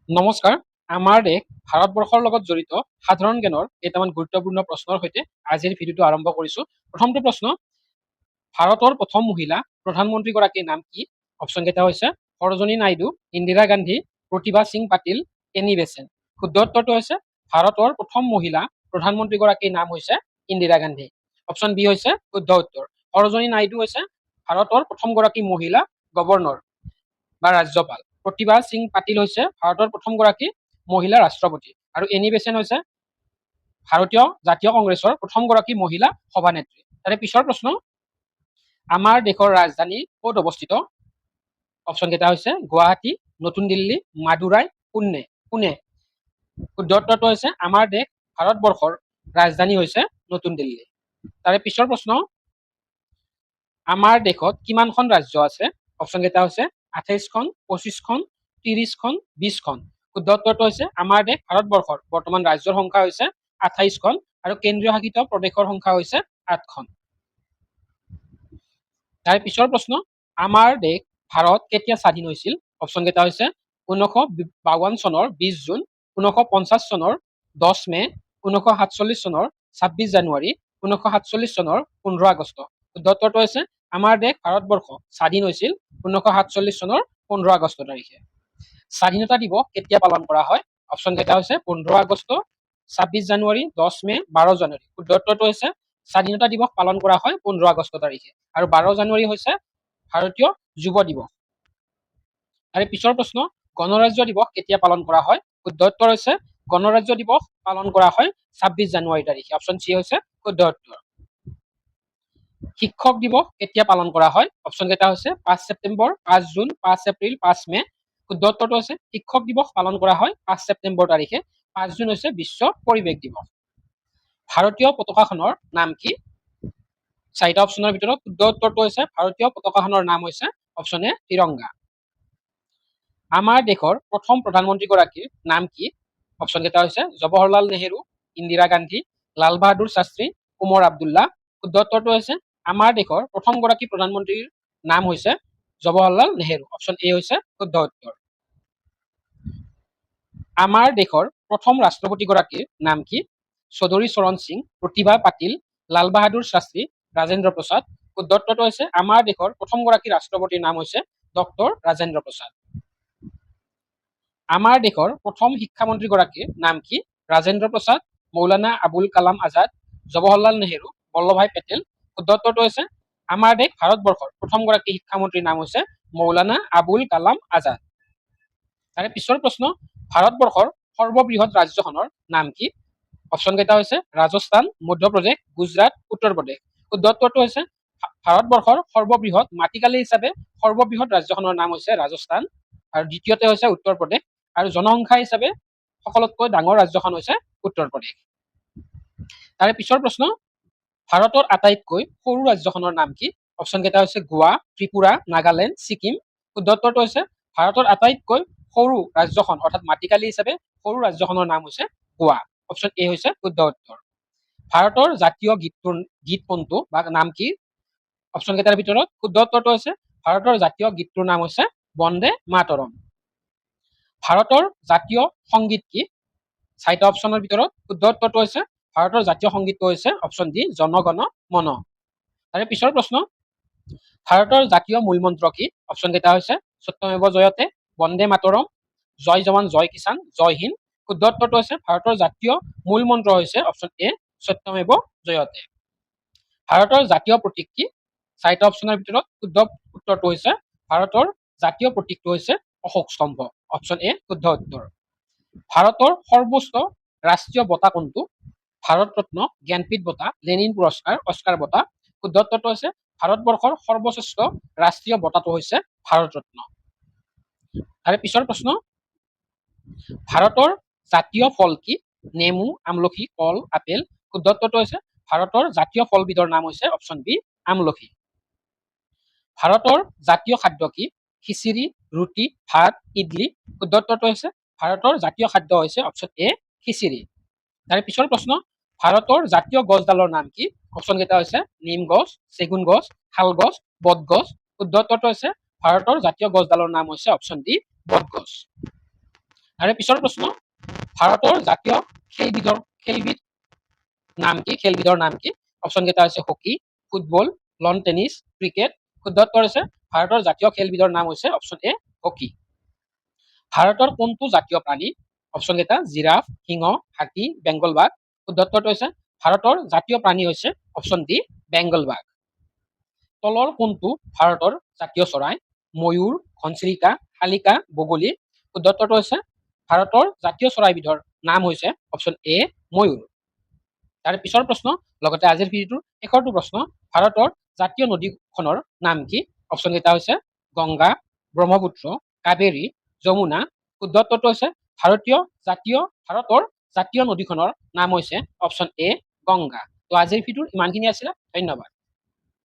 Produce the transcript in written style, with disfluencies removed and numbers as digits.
নমস্কাৰ। আমাৰ দেশ ভাৰতবৰ্ষৰ লগত জড়িত সাধাৰণ জ্ঞানৰ কেইটামান গুৰুত্বপূৰ্ণ প্ৰশ্নৰ সৈতে আজিৰ ভিডিঅ'টো আৰম্ভ কৰিছো। প্ৰথমটো প্ৰশ্ন, ভাৰতৰ প্ৰথম মহিলা প্ৰধানমন্ত্ৰীগৰাকীৰ নাম কি? অপশ্যন কেইটা হৈছে সৰোজিনী নাইডু, ইন্দিৰা গান্ধী, প্ৰতিভা সিং পাটিল, এনি বেছেণ্ট। শুদ্ধ উত্তৰটো হৈছে ভাৰতৰ প্ৰথম মহিলা প্ৰধানমন্ত্ৰীগৰাকীৰ নাম হৈছে ইন্দিৰা গান্ধী। অপশ্যন বি হৈছে শুদ্ধ উত্তৰ। সৰোজিনী নাইডু হৈছে ভাৰতৰ প্ৰথমগৰাকী মহিলা গভৰ্ণৰ বা ৰাজ্যপাল। প্ৰতিভা সিং পাটিল হৈছে ভাৰতৰ প্ৰথমগৰাকী মহিলা ৰাষ্ট্ৰপতি আৰু এনি বেছেণ্ট হৈছে ভাৰতীয় জাতীয় কংগ্ৰেছৰ প্ৰথমগৰাকী মহিলা সভানেত্ৰী। তাৰে পিছৰ প্ৰশ্ন, আমাৰ দেশৰ ৰাজধানী ক'ত অৱস্থিত? অপশ্যন কেইটা হৈছে গুৱাহাটী, নতুন দিল্লী, মাদুৰাই, পুনে। শুদ্ধ উত্তৰটো হৈছে আমাৰ দেশ ভাৰতবৰ্ষৰ ৰাজধানী হৈছে নতুন দিল্লী। তাৰে পিছৰ প্ৰশ্ন, আমাৰ দেশত কিমানখন ৰাজ্য আছে? অপশ্যন কেইটা হৈছে 28খন, 25খন, 30খন, 20খন। শুদ্ধ উত্তৰটো হৈছে আমাৰ দেশ ভাৰতবৰ্ষৰ বৰ্তমান ৰাজ্যৰ সংখ্যা হৈছে 28খন আৰু কেন্দ্ৰীয় শাসিত প্ৰদেশৰ সংখ্যা হৈছে 8খন। তাৰ পিছৰ প্ৰশ্ন, আমাৰ দেশ ভাৰত কেতিয়া স্বাধীন হৈছিল? অপশ্যন কেইটা হৈছে 1952 চনৰ 20 জুন, 1950 চনৰ 10 মে, 1947 চনৰ 26 জানুৱাৰী, 1947 চনৰ 15 আগষ্ট। শুদ্ধ উত্তৰটো হৈছে আমাৰ দেশ ভাৰতবৰ্ষ স্বাধীন হৈছিল 1947 চনৰ 15 আগষ্ট তাৰিখে। স্বাধীনতা দিৱস কেতিয়া পালন কৰা হয়? অপশ্যন কেইটা হৈছে 15 আগষ্ট, 26 জানুৱাৰী, 10 মে, 12 জানুৱাৰী। শুদ্ধ উত্তৰটো হৈছে স্বাধীনতা দিৱস পালন কৰা হয় 15 আগষ্ট তাৰিখে আৰু 12 জানুৱাৰী হৈছে ভাৰতীয় যুৱ দিৱস। আৰু পিছৰ প্ৰশ্ন, গণৰাজ্য দিৱস কেতিয়া পালন কৰা হয়? শুদ্ধ উত্তৰ হৈছে গণৰাজ্য দিৱস পালন কৰা হয় 26 জানুৱাৰী তাৰিখে। অপশ্যন চি হৈছে শুদ্ধ উত্তৰ। শিক্ষক দিৱস কেতিয়া পালন কৰা হয়? অপশ্যন কেইটা হৈছে 5 ছেপ্টেম্বৰ, 5 জুন, 5 এপ্ৰিল, 5 মে। শুদ্ধ উত্তৰটো হৈছে শিক্ষক দিৱস পালন কৰা হয় 5 ছেপ্টেম্বৰ তাৰিখে। 5 জুন হৈছে বিশ্ব পৰিৱেশ দিৱস। ভাৰতীয় পতাকাখনৰ নাম কি? চাৰিটা অপশ্যনৰ ভিতৰত শুদ্ধ উত্তৰটো হৈছে ভাৰতীয় পতাকাখনৰ নাম হৈছে অপশ্যন এ তিৰংগা। আমাৰ দেশৰ প্ৰথম প্ৰধানমন্ত্ৰীগৰাকীৰ নাম কি? অপশ্যন কেইটা হৈছে জৱাহৰলাল নেহেৰু, ইন্দিৰা গান্ধী, লাল বাহাদুৰ শাস্ত্ৰী, ওমৰ আব্দুল্লাহ। শুদ্ধ উত্তৰটো হৈছে আমাৰ দেশৰ প্ৰথমগৰাকী প্ৰধানমন্ত্ৰীৰ নাম হৈছে জৱাহৰলাল নেহেৰু। অপশ্যন এ হৈছে শুদ্ধ উত্তৰ। আমাৰ দেশৰ প্ৰথম ৰাষ্ট্ৰপতিগৰাকীৰ নাম কি? চৌধুৰী চৰণ সিং, প্ৰতিভা পাটিল, লাল বাহাদুৰ শাস্ত্ৰী, ৰাজেন্দ্ৰ প্ৰসাদ। শুদ্ধ উত্তৰটো হৈছে আমাৰ দেশৰ প্ৰথমগৰাকী ৰাষ্ট্ৰপতিৰ নাম হৈছে ডক্টৰ ৰাজেন্দ্ৰ প্ৰসাদ। আমাৰ দেশৰ প্ৰথম শিক্ষামন্ত্ৰীগৰাকীৰ নাম কি? ৰাজেন্দ্ৰ প্ৰসাদ, মৌলানা আবুল কালাম আজাদ, জৱাহৰলাল নেহেৰু, বল্লভাই পেটেল। শুদ্ধ উত্তৰটো হৈছে আমাৰ দেশ ভাৰতবৰ্ষৰ প্ৰথমগৰাকী শিক্ষামন্ত্ৰীৰ নাম হৈছে মৌলানা আবুল কালাম আজাদ। তাৰে পিছৰ প্ৰশ্ন, ভাৰতবৰ্ষৰ সৰ্ববৃহৎ ৰাজ্যখনৰ নাম কি? অপশ্যন কেইটা হৈছে ৰাজস্থান, মধ্যপ্ৰদেশ, গুজৰাট, উত্তৰ প্ৰদেশ। শুদ্ধ উত্তৰটো হৈছে ভাৰতবৰ্ষৰ সৰ্ববৃহৎ মাটিকালি হিচাপে সৰ্ববৃহৎ ৰাজ্যখনৰ নাম হৈছে ৰাজস্থান আৰু দ্বিতীয়তে হৈছে উত্তৰ প্ৰদেশ আৰু জনসংখ্যা হিচাপে সকলোতকৈ ডাঙৰ ৰাজ্যখন হৈছে উত্তৰ প্ৰদেশ। তাৰে পিছৰ প্ৰশ্ন, ভাৰতৰ আটাইতকৈ সৰু ৰাজ্যখনৰ নাম কি? অপশ্যন কেইটা হৈছে গোৱা, ত্ৰিপুৰা, নাগালেণ্ড, ছিকিম। শুদ্ধ উত্তৰটো হৈছে ভাৰতৰ আটাইতকৈ সৰু ৰাজ্যখন অৰ্থাৎ মাটিকালি হিচাপে সৰু ৰাজ্যখনৰ নাম হৈছে গোৱা। অপশ্যন এ হৈছে শুদ্ধ উত্তৰ। ভাৰতৰ জাতীয় গীত কোনটো বা নাম কি? অপশ্যন কেইটাৰ ভিতৰত শুদ্ধ উত্তৰটো হৈছে ভাৰতৰ জাতীয় গীতটোৰ নাম হৈছে বন্দে মাতৰম। ভাৰতৰ জাতীয় সংগীত কি? চাৰিটা অপশ্যনৰ ভিতৰত শুদ্ধ উত্তৰটো হৈছে ভাৰতৰ জাতীয় সংগীতটো হৈছে অপশ্যন ডি জন গণ মন। তাৰে পিছৰ প্ৰশ্ন, ভাৰতৰ জাতীয় মূলমন্ত্ৰ কি? অপশ্যন কেইটা হৈছে সত্যমেৱ জয়তে, বন্দে মাতৰম, জয় জৱান জয় কিষাণ, জয় হিন্দ। শুদ্ধ উত্তৰটো হৈছে ভাৰতৰ জাতীয় মূলমন্ত্ৰ হৈছে অপশ্যন এ সত্যমেৱ জয়তে। ভাৰতৰ জাতীয় প্ৰতীক কি? চাৰিটা অপশ্যনৰ ভিতৰত শুদ্ধ উত্তৰটো হৈছে ভাৰতৰ জাতীয় প্ৰতীকটো হৈছে অশোক স্তম্ভ। অপশ্যন এ শুদ্ধ উত্তৰ। ভাৰতৰ সৰ্বোচ্চ ৰাষ্ট্ৰীয় বঁটা কোনটো? ভাৰত ৰত্ন, জ্ঞানপীঠ বঁটা, লেনিন পুৰস্কাৰ, অস্কাৰ বঁটা। শুদ্ধ উত্তৰটো হৈছে ভাৰতবৰ্ষৰ সৰ্বশ্ৰেষ্ঠ ৰাষ্ট্ৰীয় বঁটাটো হৈছে ভাৰত ৰত্ন। তাৰে পিছৰ প্ৰশ্ন, ভাৰতৰ জাতীয় ফল কি? নেমু, আমলখি, কল, আপেল। শুদ্ধ উত্তৰটো হৈছে ভাৰতৰ জাতীয় ফলবিধৰ নাম হৈছে অপশ্যন বি আমলখি। ভাৰতৰ জাতীয় খাদ্য কি? খিচিৰি, ৰুটি, ভাত, ইডলি। শুদ্ধ উত্তৰটো হৈছে ভাৰতৰ জাতীয় খাদ্য হৈছে অপশ্যন এ খিচিৰি। তাৰে পিছৰ প্ৰশ্ন, ভাৰতৰ জাতীয় গছডালৰ নাম কি? অপশ্যন কেইটা হৈছে নিম গছ, চেগুন গছ, শাল গছ, বট গছ। শুদ্ধ উত্তৰটো হৈছে ভাৰতৰ জাতীয় গছডালৰ নাম হৈছে অপশ্যন ডি বট গছ। আৰু পিছৰ প্ৰশ্ন, ভাৰতৰ জাতীয় খেলবিধ নাম কি? খেলবিধৰ নাম কি? অপশ্যন কেইটা হৈছে hockey, football, lawn tennis, cricket. শুদ্ধ উত্তৰ হৈছে ভাৰতৰ জাতীয় খেলবিধৰ নাম হৈছে অপশ্যন এ হকী। ভাৰতৰ কোনটো জাতীয় প্ৰাণী? অপশ্যন কেইটা জিৰাফ, সিংহ, হাতী, বেংগল বাঘ। শুদ্ধ উত্তৰটো হৈছে ভাৰতৰ জাতীয় প্ৰাণী হৈছে অপশ্যন ডি বেংগল বাঘ। তলৰ কোনটো ভাৰতৰ জাতীয় চৰাই? ময়ূৰ, ঘনচিৰিকা, শালিকা, বগলী। শুদ্ধ উত্তৰটো হৈছে ভাৰতৰ জাতীয় চৰাইবিধৰ নাম হৈছে অপশ্যন এ ময়ূৰ। তাৰ পিছৰ প্ৰশ্ন, লগতে আজিৰ ভিডিঅ'টোৰ শেষৰটো প্ৰশ্ন, ভাৰতৰ জাতীয় নদীখনৰ নাম কি? অপশ্যন কেইটা হৈছে গংগা, ব্ৰহ্মপুত্ৰ, কাবেৰী, যমুনা। শুদ্ধ উত্তৰটো হৈছে ভাৰতৰ জাতীয় নদীখনৰ নাম হৈছে অপশ্যন এ গংগা। তো আজিৰ ভিডিঅ'ৰ ইমানখিনি আছিলে, ধন্যবাদ।